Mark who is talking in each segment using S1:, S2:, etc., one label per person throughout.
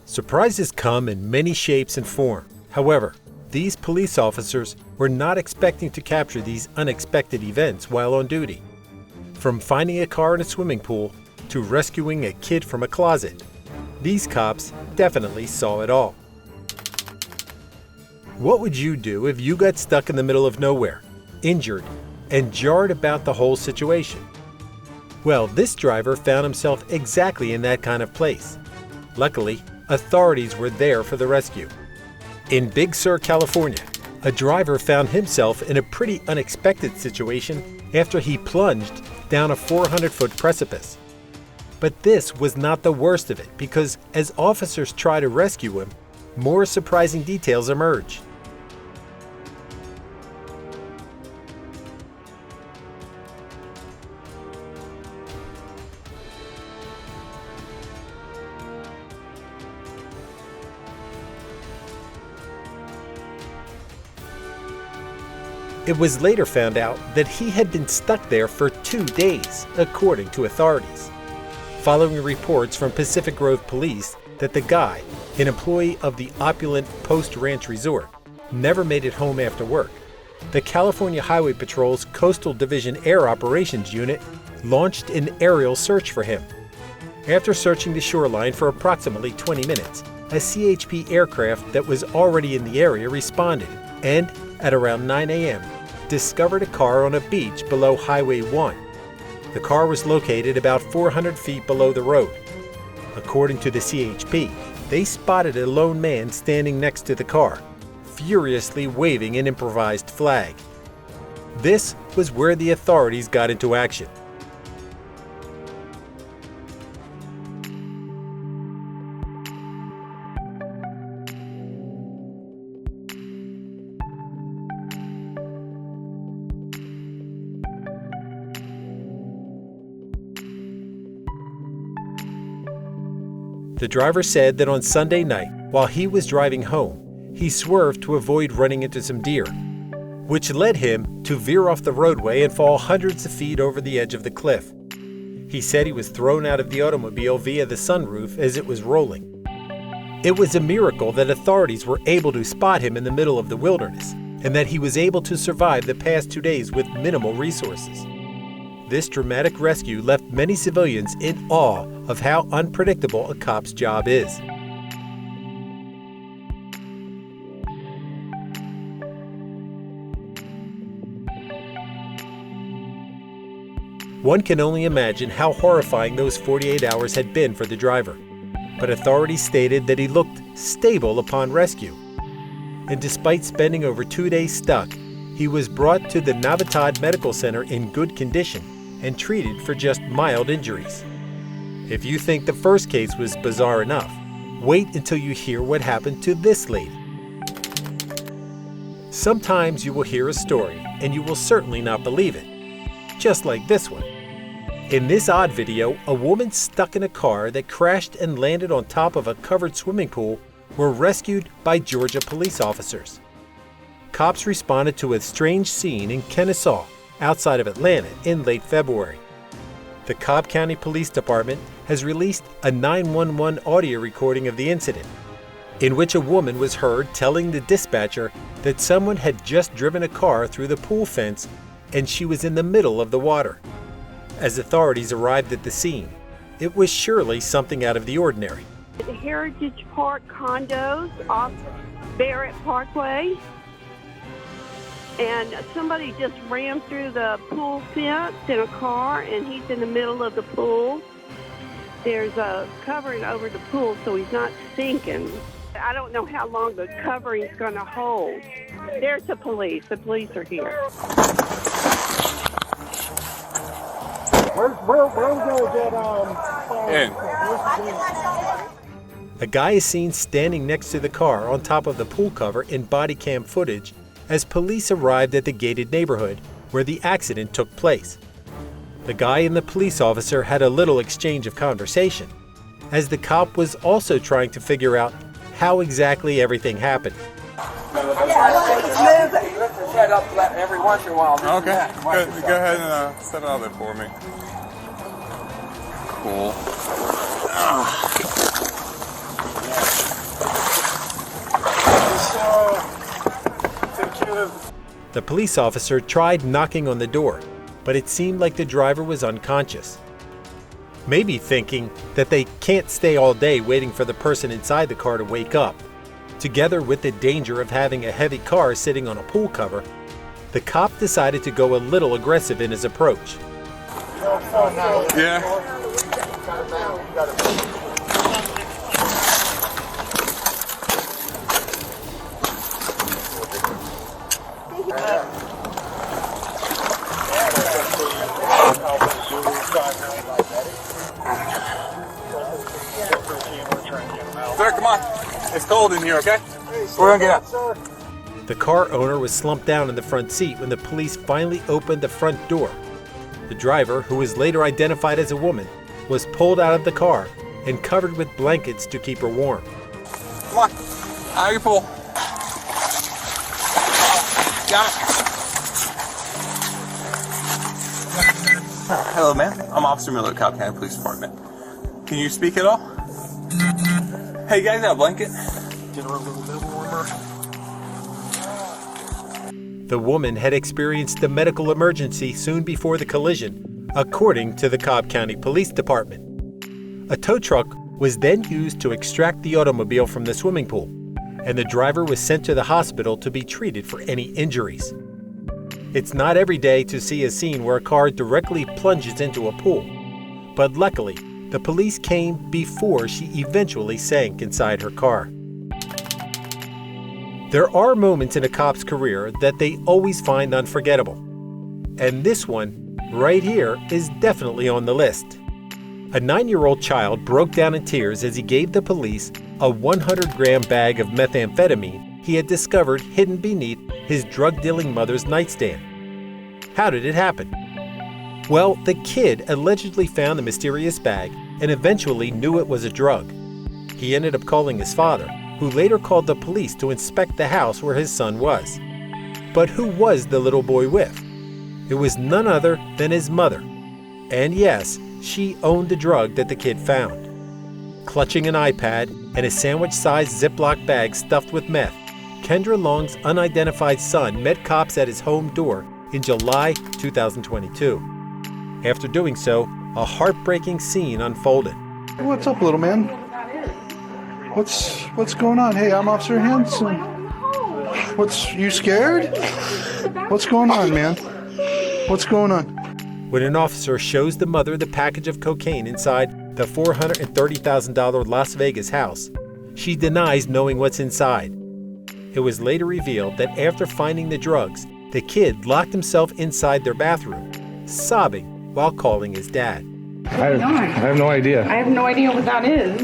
S1: Surprises come in many shapes and form. However, these police officers were not expecting to capture these unexpected events while on duty. From finding a car in a swimming pool to rescuing a kid from a closet, these cops definitely saw it all. What would you do if you got stuck in the middle of nowhere, injured, and jarred about the whole situation? Well, this driver found himself exactly in that kind of place. Luckily, authorities were there for the rescue. In Big Sur, California, a driver found himself in a pretty unexpected situation after he plunged down a 400-foot precipice. But this was not the worst of it, because as officers try to rescue him, more surprising details emerge. It was later found out that he had been stuck there for 2 days, according to authorities, following reports from Pacific Grove Police that the guy, an employee of the opulent Post Ranch Resort, never made it home after work. The California Highway Patrol's Coastal Division Air Operations Unit launched an aerial search for him. After searching the shoreline for approximately 20 minutes, a CHP aircraft that was already in the area responded and, at around 9 a.m., discovered a car on a beach below Highway 1. The car was located about 400 feet below the road. According to the CHP, they spotted a lone man standing next to the car, furiously waving an improvised flag. This was where the authorities got into action. The driver said that on Sunday night, while he was driving home, he swerved to avoid running into some deer, which led him to veer off the roadway and fall hundreds of feet over the edge of the cliff. He said he was thrown out of the automobile via the sunroof as it was rolling. It was a miracle that authorities were able to spot him in the middle of the wilderness, and that he was able to survive the past 2 days with minimal resources. This dramatic rescue left many civilians in awe of how unpredictable a cop's job is. One can only imagine how horrifying those 48 hours had been for the driver, but authorities stated that he looked stable upon rescue. And despite spending over 2 days stuck, he was brought to the Navidad Medical Center in good condition and treated for just mild injuries. If you think the first case was bizarre enough, wait until you hear what happened to this lady. Sometimes you will hear a story and you will certainly not believe it, just like this one. In this odd video, a woman stuck in a car that crashed and landed on top of a covered swimming pool were rescued by Georgia police officers. Cops responded to a strange scene in Kennesaw, outside of Atlanta, in late February. The Cobb County Police Department has released a 911 audio recording of the incident, in which a woman was heard telling the dispatcher that someone had just driven a car through the pool fence and she was in the middle of the water. As authorities arrived at the scene, it was surely something out of the ordinary.
S2: The Heritage Park condos off Barrett Parkway, and somebody just ran through the pool fence in a car, and he's in the middle of the pool. There's a covering over the pool, so he's not sinking. I don't know how long the covering's going to hold. There's the police. The police are here.
S3: Where goes that,
S1: A guy is seen standing next to the car on top of the pool cover in body cam footage as police arrived at the gated neighborhood where the accident took place. The guy and the police officer had a little exchange of conversation, as the cop was also trying to figure out how exactly everything happened.
S3: lift his head up every once in a while.
S4: Okay, go ahead and set it out there for me. Cool.
S1: The police officer tried knocking on the door, but it seemed like the driver was unconscious. Maybe thinking that they can't stay all day waiting for the person inside the car to wake up, together with the danger of having a heavy car sitting on a pool cover, the cop decided to go a little aggressive in his approach.
S4: Yeah. Sir, come on. It's cold in here, okay? We're gonna get out.
S1: The car owner was slumped down in the front seat when the police finally opened the front door. The driver, who was later identified as a woman, was pulled out of the car and covered with blankets to keep her warm.
S4: Come on. Out of your pool. Got it. Hello, ma'am. I'm Officer Miller at Cobb County Police Department. Can you speak at all? Hey, you guys got a blanket?
S1: The woman had experienced a medical emergency soon before the collision, according to the Cobb County Police Department. A tow truck was then used to extract the automobile from the swimming pool, and the driver was sent to the hospital to be treated for any injuries. It's not every day to see a scene where a car directly plunges into a pool, but luckily, the police came before she eventually sank inside her car. There are moments in a cop's career that they always find unforgettable. And this one, right here, is definitely on the list. A 9-year-old child broke down in tears as he gave the police a 100-gram bag of methamphetamine he had discovered hidden beneath his drug-dealing mother's nightstand. How did it happen? Well, the kid allegedly found the mysterious bag and eventually knew it was a drug. He ended up calling his father, who later called the police to inspect the house where his son was. But who was the little boy with? It was none other than his mother. And yes, she owned the drug that the kid found. Clutching an iPad and a sandwich-sized Ziploc bag stuffed with meth, Kendra Long's unidentified son met cops at his home door in July 2022. After doing so, a heartbreaking scene unfolded.
S5: What's up, little man? What's going on? Hey, I'm Officer Hanson. You scared? What's going on, man? What's going on?
S1: When an officer shows the mother the package of cocaine inside the $430,000 Las Vegas house, she denies knowing what's inside. It was later revealed that after finding the drugs, the kid locked himself inside their bathroom, sobbing while calling his dad.
S6: I have no idea.
S7: I have no idea what that is.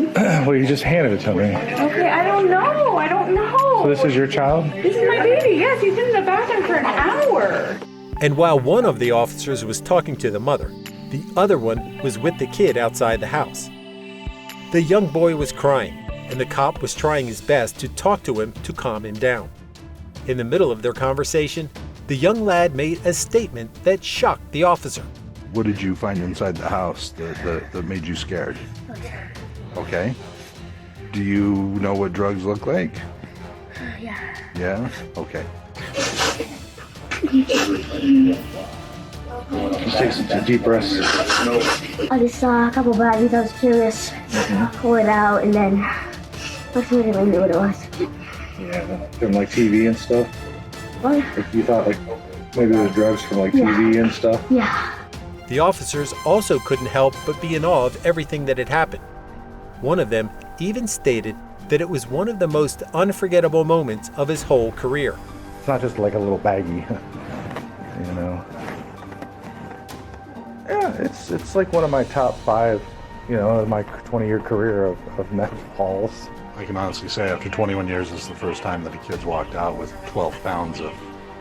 S6: Well, you just handed it to me.
S7: Okay, I don't know.
S6: So this is your child?
S7: This is my baby. Yes, he's in the bathroom for an hour.
S1: And while one of the officers was talking to the mother, the other one was with the kid outside the house. The young boy was crying, and the cop was trying his best to talk to him to calm him down. In the middle of their conversation, the young lad made a statement that shocked the officer.
S5: What did you find inside the house that made you scared? Okay. Do you know what drugs look like?
S8: Yeah.
S5: Yeah? Okay.
S6: Just take some deep breaths.
S8: I just saw a couple baggies. I was curious. Pull it out, and then I really knew what it was.
S6: Yeah, from like TV and stuff.
S8: What?
S6: Like you thought like maybe it was drugs from like TV and stuff.
S8: Yeah.
S1: The officers also couldn't help but be in awe of everything that had happened. One of them even stated that it was one of the most unforgettable moments of his whole career.
S6: It's not just like a little baggie, you know. Yeah, it's like one of my top 5, you know, in my 20-year career of meth hauls.
S5: I can honestly say after 21 years, this is the first time that a kid's walked out with 12 pounds of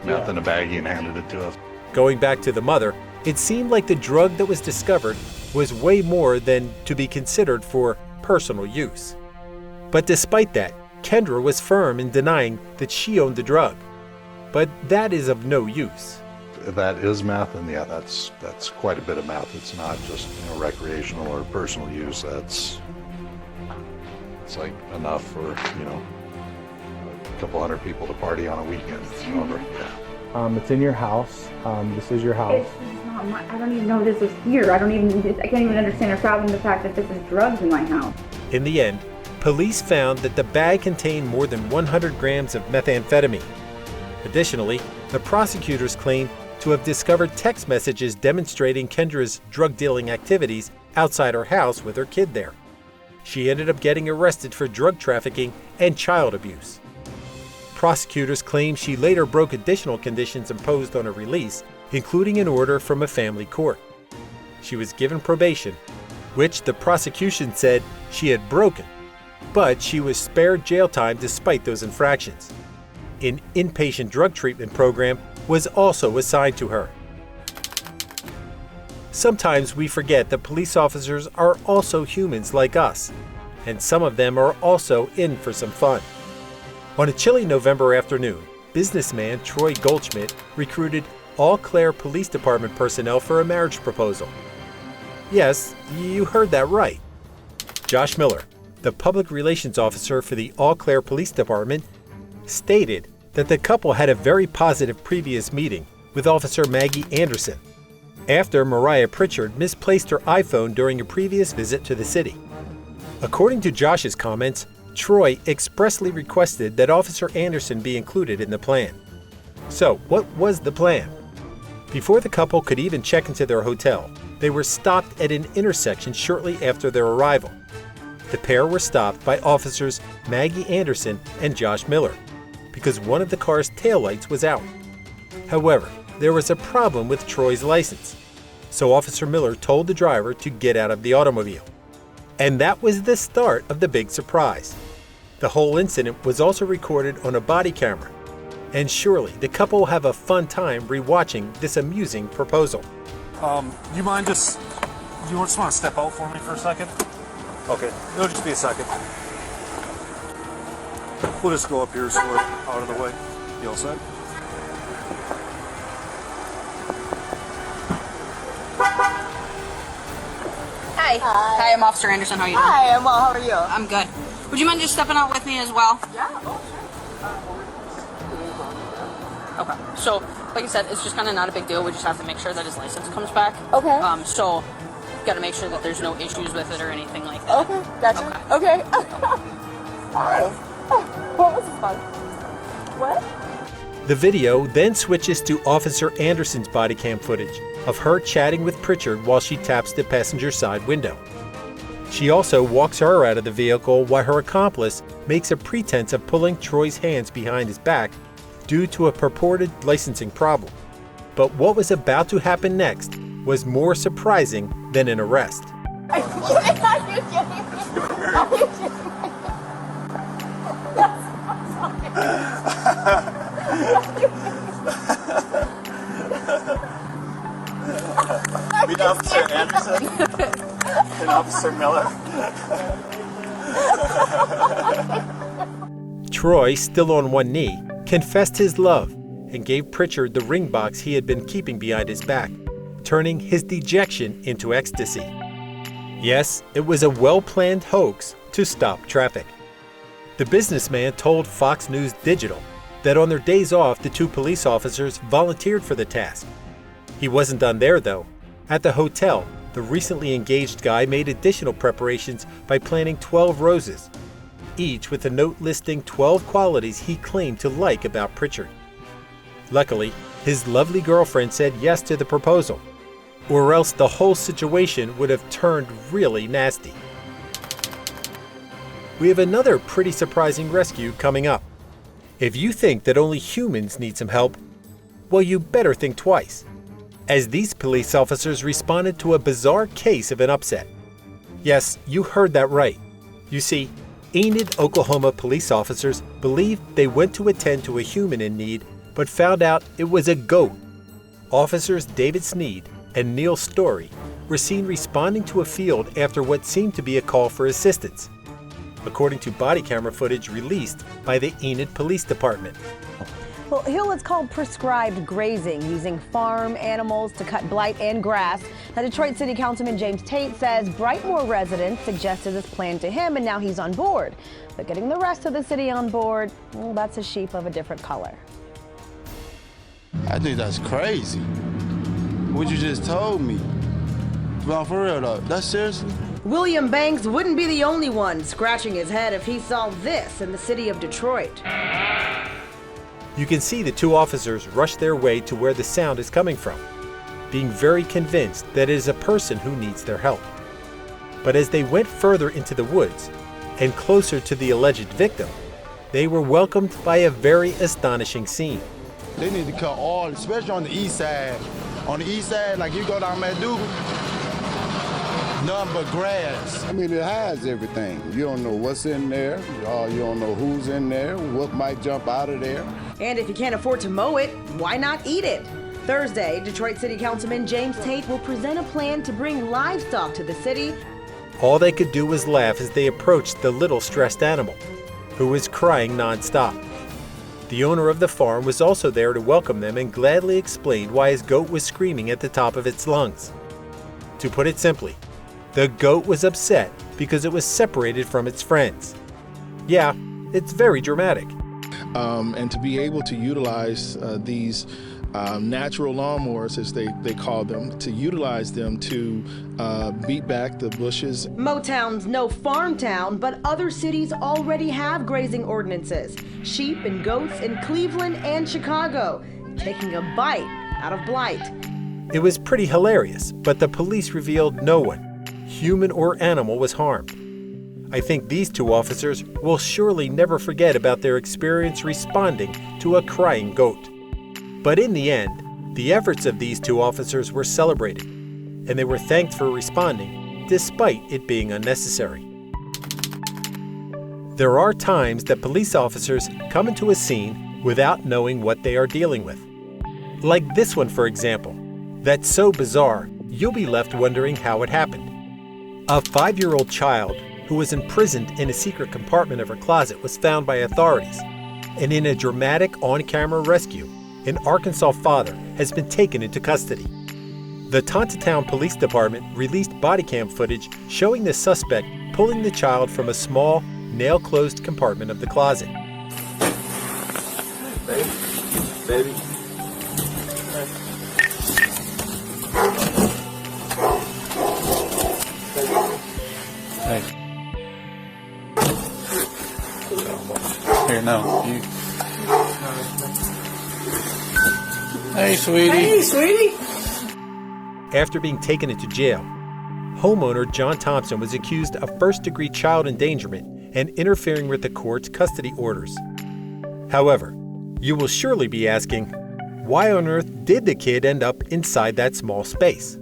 S5: meth in a baggie and handed it to us.
S1: Going back to the mother, it seemed like the drug that was discovered was way more than to be considered for personal use. But despite that, Kendra was firm in denying that she owned the drug. But that is of no use.
S5: That is meth, and yeah, that's quite a bit of meth. It's not just, you know, recreational or personal use. It's like enough for, you know, a couple hundred people to party on a weekend. Over. Yeah.
S6: It's in your house. This is your house.
S7: It's not my, I don't even know this is here. I can't even understand or fathom the fact that this is drugs in my house.
S1: In the end, police found that the bag contained more than 100 grams of methamphetamine. Additionally, the prosecutors claim to have discovered text messages demonstrating Kendra's drug dealing activities outside her house with her kid there. She ended up getting arrested for drug trafficking and child abuse. Prosecutors claim she later broke additional conditions imposed on her release, including an order from a family court. She was given probation, which the prosecution said she had broken, but she was spared jail time despite those infractions. An inpatient drug treatment program was also assigned to her. Sometimes we forget that police officers are also humans like us, and some of them are also in for some fun. On a chilly November afternoon, businessman Troy Goldschmidt recruited Eau Claire Police Department personnel for a marriage proposal. Yes, you heard that right. Josh Miller, the public relations officer for the Eau Claire Police Department, stated that the couple had a very positive previous meeting with Officer Maggie Anderson after Mariah Pritchard misplaced her iPhone during a previous visit to the city. According to Josh's comments, Troy expressly requested that Officer Anderson be included in the plan. So, what was the plan? Before the couple could even check into their hotel, they were stopped at an intersection shortly after their arrival. The pair were stopped by officers Maggie Anderson and Josh Miller because one of the car's taillights was out. However, there was a problem with Troy's license, so Officer Miller told the driver to get out of the automobile. And that was the start of the big surprise. The whole incident was also recorded on a body camera, and surely the couple will have a fun time rewatching this amusing proposal.
S9: You mind just want to step out for me for a second? Okay, it'll just be a second. We'll just go up here so we're out of the way. You all set?
S10: Hi. Hi, I'm Officer Anderson. How are you doing?
S3: Hi, I'm well. How are you?
S10: I'm good. Would you mind just stepping out with me as well?
S3: Yeah. Oh, sure.
S10: Okay. So, like I said, it's just kind of not a big deal. We just have to make sure that his license comes back.
S3: Okay.
S10: So, got to make sure that there's no issues with it or anything like that.
S3: Okay. Gotcha. Okay. Hi. What was this fun? What?
S1: The video then switches to Officer Anderson's body cam footage of her chatting with Pritchard while she taps the passenger side window. She also walks her out of the vehicle while her accomplice makes a pretense of pulling Troy's hands behind his back due to a purported licensing problem. But what was about to happen next was more surprising than an arrest.
S3: Are you kidding? Are you kidding me? Are you kidding me?
S4: Meet Officer Anderson and Officer Miller.
S1: Troy, still on one knee, confessed his love and gave Pritchard the ring box he had been keeping behind his back, turning his dejection into ecstasy. Yes, it was a well-planned hoax to stop traffic. The businessman told Fox News Digital that on their days off, the two police officers volunteered for the task. He wasn't done there, though. At the hotel, the recently engaged guy made additional preparations by planting 12 roses, each with a note listing 12 qualities he claimed to like about Pritchard. Luckily, his lovely girlfriend said yes to the proposal, or else the whole situation would have turned really nasty. We have another pretty surprising rescue coming up. If you think that only humans need some help, well, you better think twice, as these police officers responded to a bizarre case of an upset. Yes, you heard that right. You see, Enid, Oklahoma police officers believed they went to attend to a human in need, but found out it was a goat. Officers David Sneed and Neil Story were seen responding to a field after what seemed to be a call for assistance, according to body camera footage released by the Enid Police Department.
S11: Well, Hill is called prescribed grazing, using farm animals to cut blight and grass. Now, Detroit City Councilman James Tate says Brightmoor residents suggested this plan to him, and now he's on board. But getting the rest of the city on board, well, that's a sheep of a different color.
S12: I think that's crazy. What you just told me. Well, for real though, that's seriously?
S11: William Banks wouldn't be the only one scratching his head if he saw this in the city of Detroit.
S1: You can see the two officers rush their way to where the sound is coming from, being very convinced that it is a person who needs their help. But as they went further into the woods and closer to the alleged victim, they were welcomed by a very astonishing scene.
S12: They need to cut all, especially on the east side. On the east side, like you go down Maduga, nothing but grass.
S13: I mean, it hides everything. You don't know what's in there. You don't know who's in there, what might jump out of there.
S11: And if you can't afford to mow it, why not eat it? Thursday, Detroit City Councilman James Tate will present a plan to bring livestock to the city.
S1: All they could do was laugh as they approached the little stressed animal, who was crying nonstop. The owner of the farm was also there to welcome them and gladly explained why his goat was screaming at the top of its lungs. To put it simply, the goat was upset because it was separated from its friends. Yeah, it's very dramatic.
S14: And to be able to utilize these natural lawnmowers, as they call them, to utilize them to beat back the bushes.
S11: Motown's no farm town, but other cities already have grazing ordinances. Sheep and goats in Cleveland and Chicago, taking a bite out of blight.
S1: It was pretty hilarious, but the police revealed no one, human or animal, was harmed. I think these two officers will surely never forget about their experience responding to a crying goat. But in the end, the efforts of these two officers were celebrated, and they were thanked for responding, despite it being unnecessary. There are times that police officers come into a scene without knowing what they are dealing with. Like this one, for example, that's so bizarre, you'll be left wondering how it happened. A 5-year-old child who was imprisoned in a secret compartment of her closet was found by authorities, and in a dramatic on-camera rescue, an Arkansas father has been taken into custody. The Tontitown Police Department released body cam footage showing the suspect pulling the child from a small, nail-closed compartment of the closet.
S4: Baby. Hey. Here, no. You. Hey, sweetie.
S15: Hey, sweetie.
S1: After being taken into jail, homeowner John Thompson was accused of first-degree child endangerment and interfering with the court's custody orders. However, you will surely be asking, why on earth did the kid end up inside that small space?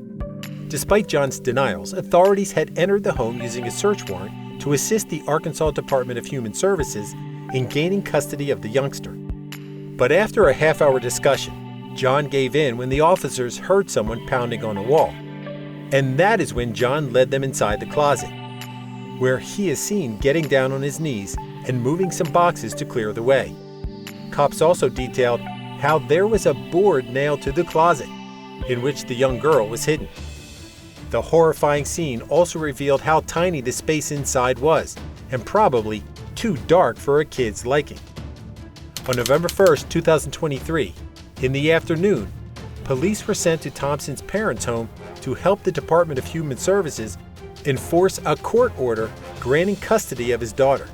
S1: Despite John's denials, authorities had entered the home using a search warrant to assist the Arkansas Department of Human Services in gaining custody of the youngster. But after a half-hour discussion, John gave in when the officers heard someone pounding on a wall. And that is when John led them inside the closet, where he is seen getting down on his knees and moving some boxes to clear the way. Cops also detailed how there was a board nailed to the closet, in which the young girl was hidden. The horrifying scene also revealed how tiny the space inside was, and probably too dark for a kid's liking. On November 1st, 2023, in the afternoon, police were sent to Thompson's parents' home to help the Department of Human Services enforce a court order granting custody of his daughter.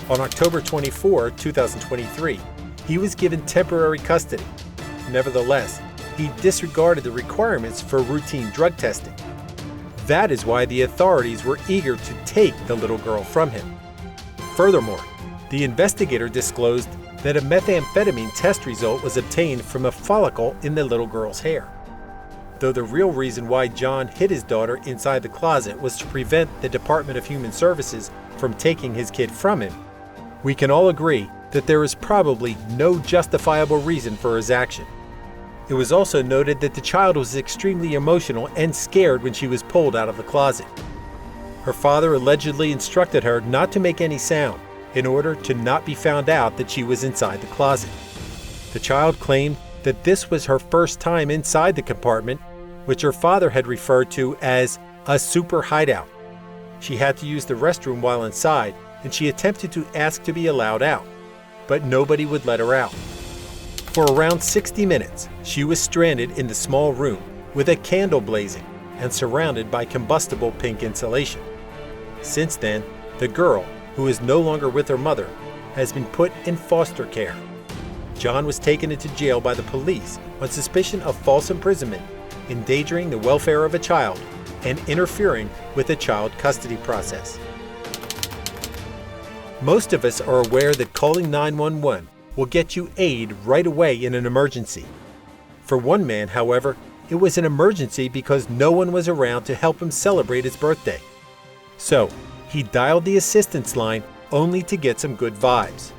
S1: On October 24, 2023, he was given temporary custody. Nevertheless, he disregarded the requirements for routine drug testing. That is why the authorities were eager to take the little girl from him. Furthermore, the investigator disclosed that a methamphetamine test result was obtained from a follicle in the little girl's hair. Though the real reason why John hid his daughter inside the closet was to prevent the Department of Human Services from taking his kid from him, we can all agree that there is probably no justifiable reason for his action. It was also noted that the child was extremely emotional and scared when she was pulled out of the closet. Her father allegedly instructed her not to make any sound in order to not be found out that she was inside the closet. The child claimed that this was her first time inside the compartment, which her father had referred to as a super hideout. She had to use the restroom while inside, and she attempted to ask to be allowed out, but nobody would let her out. For around 60 minutes, she was stranded in the small room with a candle blazing and surrounded by combustible pink insulation. Since then, the girl, who is no longer with her mother, has been put in foster care. John was taken into jail by the police on suspicion of false imprisonment, endangering the welfare of a child, and interfering with the child custody process. Most of us are aware that calling 911 will get you aid right away in an emergency. For one man, however, it was an emergency because no one was around to help him celebrate his birthday. So, he dialed the assistance line only to get some good vibes.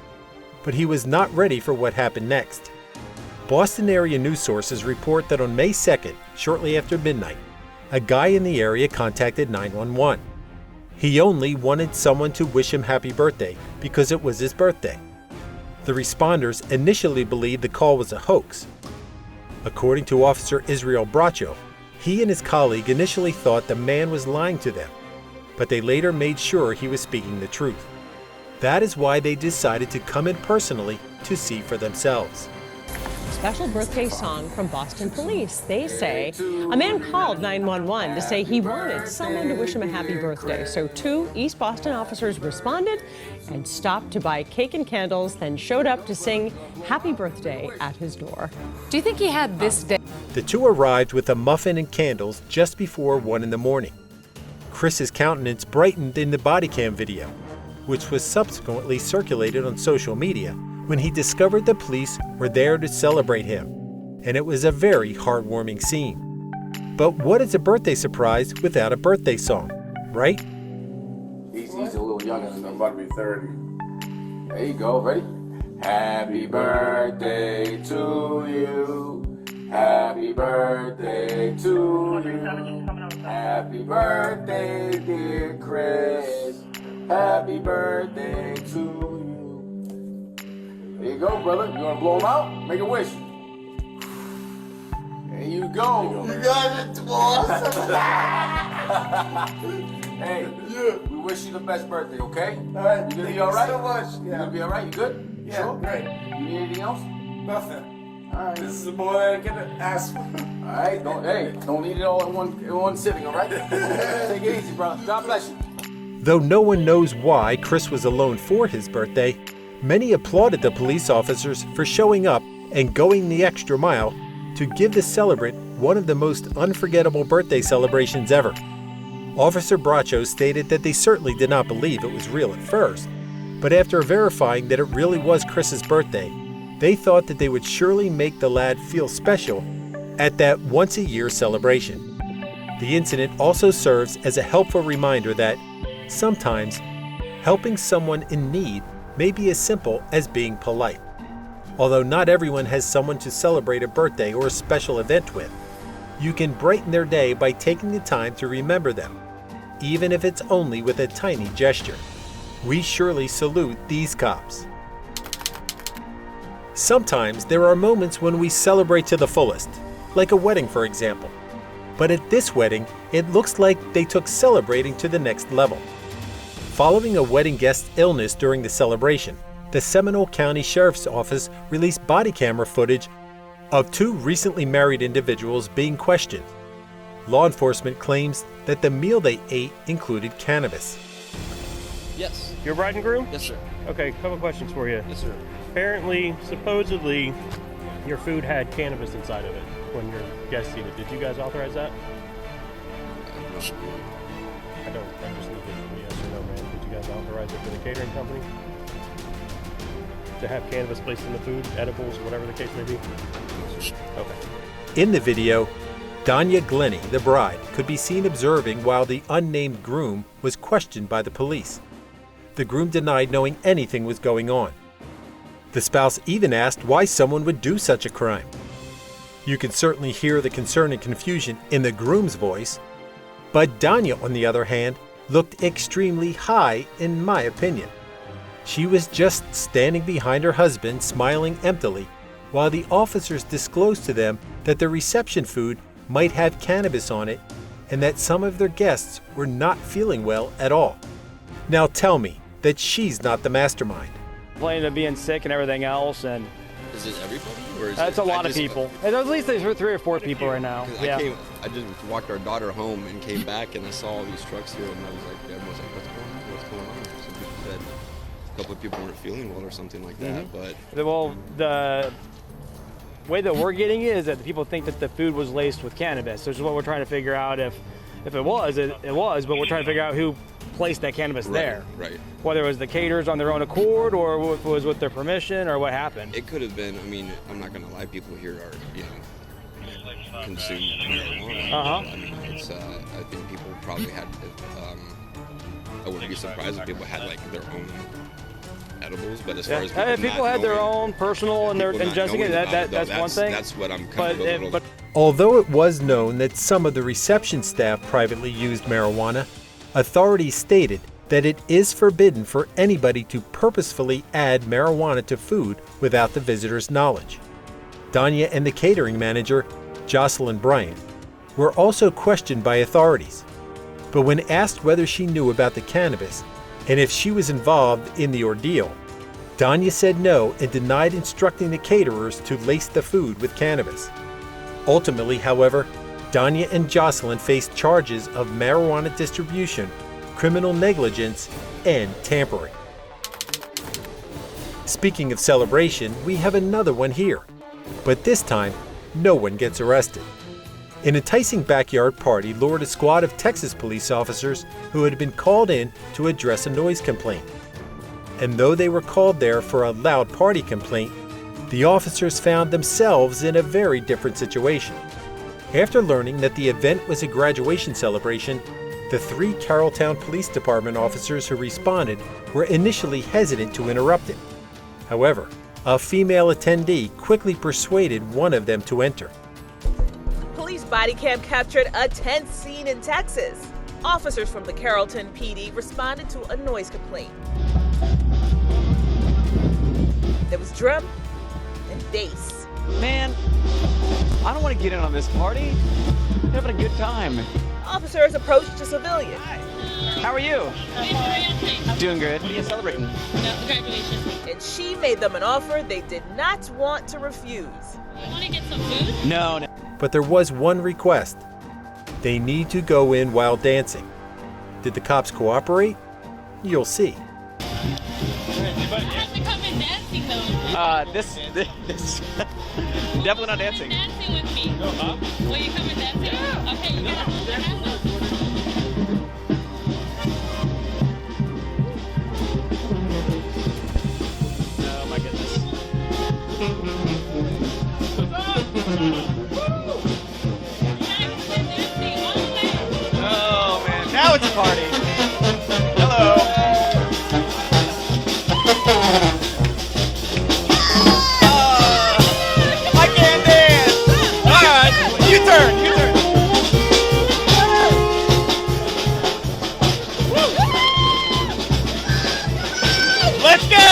S1: But he was not ready for what happened next. Boston area news sources report that on May 2nd, shortly after midnight, a guy in the area contacted 911. He only wanted someone to wish him happy birthday because it was his birthday. The responders initially believed the call was a hoax. According to Officer Israel Bracho, he and his colleague initially thought the man was lying to them, but they later made sure he was speaking the truth. That is why they decided to come in personally to see for themselves.
S15: Special birthday song from Boston police. They say a man called 911 to say he wanted someone to wish him a happy birthday. So 2 East Boston officers responded and stopped to buy cake and candles, then showed up to sing happy birthday at his door.
S10: Do you think he had this day?
S1: The 2 arrived with a muffin and candles just before 1 in the morning. Chris's countenance brightened in the body cam video, which was subsequently circulated on social media when he discovered the police were there to celebrate him, and it was a very heartwarming scene. But what is a birthday surprise without a birthday song, right?
S16: He's a little younger than I'm about to be 30. There you go, ready? Happy birthday to you. Happy birthday to you. Happy birthday, dear Chris. Happy birthday to you. There you go, brother. You want to blow him out? Make a wish. There you go. You got it, boss. Hey, we wish you the best birthday, okay? All right. You gonna be all right? So much. Yeah. You gonna be all right? You good?
S17: Yeah,
S16: sure?
S17: great.
S16: You need anything else?
S17: Nothing.
S16: All right.
S17: This is the boy that I get to ask for.
S16: All right. Don't need it all in one sitting, all right? Take it easy, brother. God bless you.
S1: Though no one knows why Chris was alone for his birthday, many applauded the police officers for showing up and going the extra mile to give the celebrant one of the most unforgettable birthday celebrations ever. Officer Bracho stated that they certainly did not believe it was real at first, but after verifying that it really was Chris's birthday, they thought that they would surely make the lad feel special at that once-a-year celebration. The incident also serves as a helpful reminder that sometimes helping someone in need may be as simple as being polite. Although not everyone has someone to celebrate a birthday or a special event with, you can brighten their day by taking the time to remember them, even if it's only with a tiny gesture. We surely salute these cops. Sometimes there are moments when we celebrate to the fullest, like a wedding for example. But at this wedding, it looks like they took celebrating to the next level. Following a wedding guest's illness during the celebration, the Seminole County Sheriff's Office released body camera footage of 2 recently married individuals being questioned. Law enforcement claims that the meal they ate included cannabis.
S18: Yes.
S19: Your bride and groom?
S18: Yes, sir.
S19: Okay, a couple questions for you.
S18: Yes, sir.
S19: Apparently, supposedly, your food had cannabis inside of it when your guests eat it. Did you guys authorize that? I just need a yes or no, man. Did you guys authorize it for the catering company? To have cannabis placed in the food, edibles, whatever the case may be? Okay.
S1: In the video, Danya Glennie, the bride, could be seen observing while the unnamed groom was questioned by the police. The groom denied knowing anything was going on. The spouse even asked why someone would do such a crime. You can certainly hear the concern and confusion in the groom's voice, but Danya, on the other hand, looked extremely high in my opinion. She was just standing behind her husband, smiling emptily, while the officers disclosed to them that the reception food might have cannabis on it and that some of their guests were not feeling well at all. Now tell me that she's not the mastermind.
S20: Complaining of being sick and everything else, and
S18: Is it everybody? Or is
S20: That's
S18: it,
S20: a lot of people. At least there's 3 or 4 people right now. Yeah.
S18: I just walked our daughter home and came back and I saw all these trucks here and I was like, everyone was like, what's going on? What's going on? Some people said a couple of people weren't feeling well or something like that. But
S20: well, the way that we're getting it is that the people think that the food was laced with cannabis, which is what we're trying to figure out. If it was, it was, but we're trying to figure out who placed that cannabis there.
S18: Right.
S20: Whether it was the caterers on their own accord or if it was with their permission or what happened.
S18: It could have been, I mean, I'm not going to lie, people here are, you know, consume marijuana. I mean, it's, I think people probably had, I wouldn't be surprised if people had like their own edibles, but as far as
S20: people had their own personal and they're ingesting it, that's one thing.
S18: That's what I'm kind of a little...
S1: Although it was known that some of the reception staff privately used marijuana, authorities stated that it is forbidden for anybody to purposefully add marijuana to food without the visitor's knowledge. Danya and the catering manager, Jocelyn Bryant, were also questioned by authorities. But when asked whether she knew about the cannabis and if she was involved in the ordeal, Danya said no and denied instructing the caterers to lace the food with cannabis. Ultimately, however, Danya and Jocelyn faced charges of marijuana distribution, criminal negligence, and tampering. Speaking of celebration, we have another one here, but this time, no one gets arrested. An enticing backyard party lured a squad of Texas police officers who had been called in to address a noise complaint. And though they were called there for a loud party complaint, the officers found themselves in a very different situation. After learning that the event was a graduation celebration, the 3 Carrolltown Police Department officers who responded were initially hesitant to interrupt it. However, a female attendee quickly persuaded one of them to enter.
S21: Police body cam captured a tense scene in Texas. Officers from the Carrollton PD responded to a noise complaint. There was drum and bass.
S22: Man, I don't want to get in on this party. I'm having a good time.
S21: Officers approached a civilian.
S22: Hi. How are you? Doing good. What are you celebrating?
S21: No, graduation. And she made them an offer they did not want to refuse. You want to get some food?
S22: No.
S1: But there was one request. They need to go in while dancing. Did the cops cooperate? You'll see.
S22: This definitely not dancing.
S21: Dancing with me.
S22: No, huh?
S21: Will you come and dance? Yeah. Okay, you can.
S22: Oh my goodness. Oh man, now it's a party. Hello. I can't dance. All right, you turn. Let's go.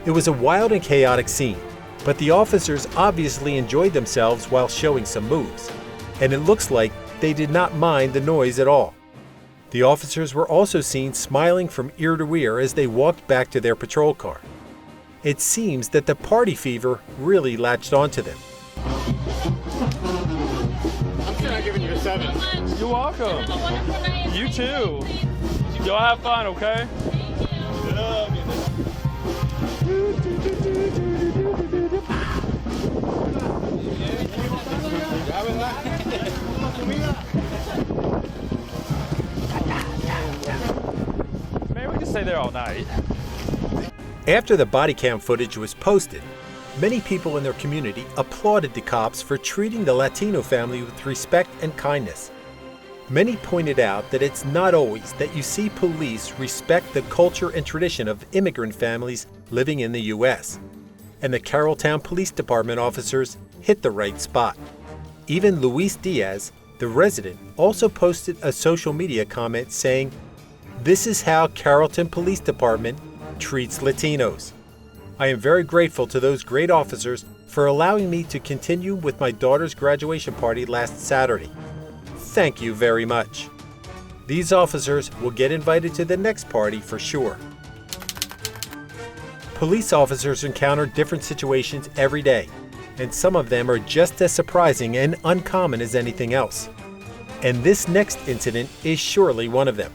S1: It was a wild and chaotic scene, but the officers obviously enjoyed themselves while showing some moves, and it looks like they did not mind the noise at all. The officers were also seen smiling from ear to ear as they walked back to their patrol car. It seems that the party fever really latched onto them.
S22: I'm sure I'm giving you a 7. You're welcome. You too. Y'all have fun, okay? Man, we can stay there all night.
S1: After the body cam footage was posted, many people in their community applauded the cops for treating the Latino family with respect and kindness. Many pointed out that it's not always that you see police respect the culture and tradition of immigrant families living in the U.S., and the Carrolltown Police Department officers hit the right spot. Even Luis Diaz, the resident, also posted a social media comment saying, "This is how Carrollton Police Department treats Latinos. I am very grateful to those great officers for allowing me to continue with my daughter's graduation party last Saturday. Thank you very much." These officers will get invited to the next party for sure. Police officers encounter different situations every day, and some of them are just as surprising and uncommon as anything else. And this next incident is surely one of them.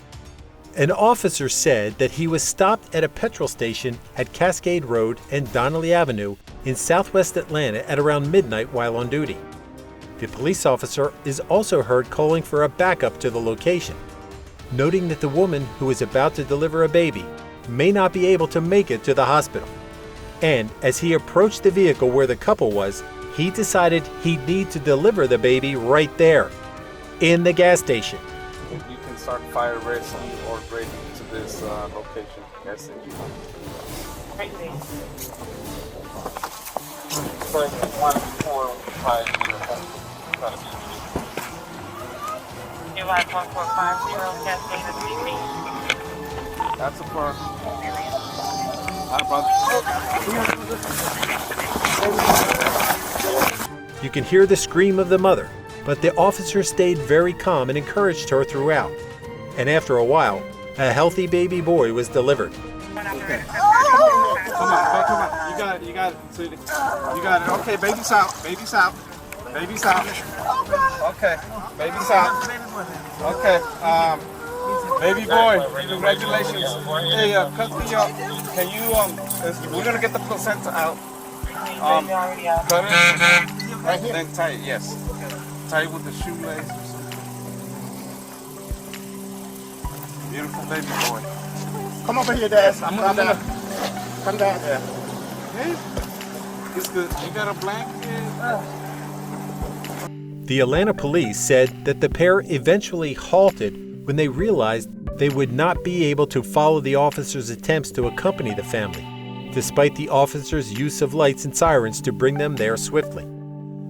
S1: An officer said that he was stopped at a petrol station at Cascade Road and Donnelly Avenue in southwest Atlanta at around midnight while on duty. The police officer is also heard calling for a backup to the location, noting that the woman who is about to deliver a baby may not be able to make it to the hospital. And as he approached the vehicle where the couple was, he decided he'd need to deliver the baby right there, in the gas station.
S2: You can start fire rescue or breaking to this location. Gas station.
S8: July 1450 Cascade Street.
S2: That's a firm. Hi, brother.
S1: You can hear the scream of the mother, but the officer stayed very calm and encouraged her throughout. And after a while, a healthy baby boy was delivered.
S2: Come on. You got it, sweetie. You got it. Okay, baby's out. Baby's out. Okay, baby's out. Okay, baby boy, congratulations. Hey, custody, can you, we're gonna get the placenta out. Cut it, right here. Then tie it, yes. Tie it with the shoelace or something. Beautiful baby boy.
S17: Come over here, Dad.
S2: I'm gonna come down there. Hey, it's good. You got a blanket?
S1: The Atlanta police said that the pair eventually halted when they realized they would not be able to follow the officers' attempts to accompany the family, despite the officers' use of lights and sirens to bring them there swiftly.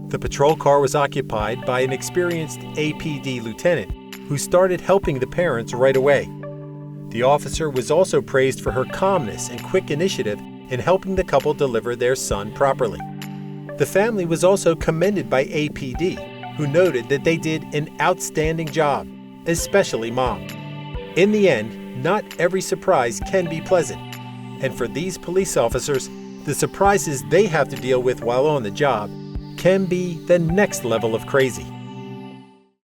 S1: The patrol car was occupied by an experienced APD lieutenant who started helping the parents right away. The officer was also praised for her calmness and quick initiative in helping the couple deliver their son properly. The family was also commended by APD, who noted that they did an outstanding job, especially Mom. In the end, not every surprise can be pleasant, and for these police officers, the surprises they have to deal with while on the job can be the next level of crazy.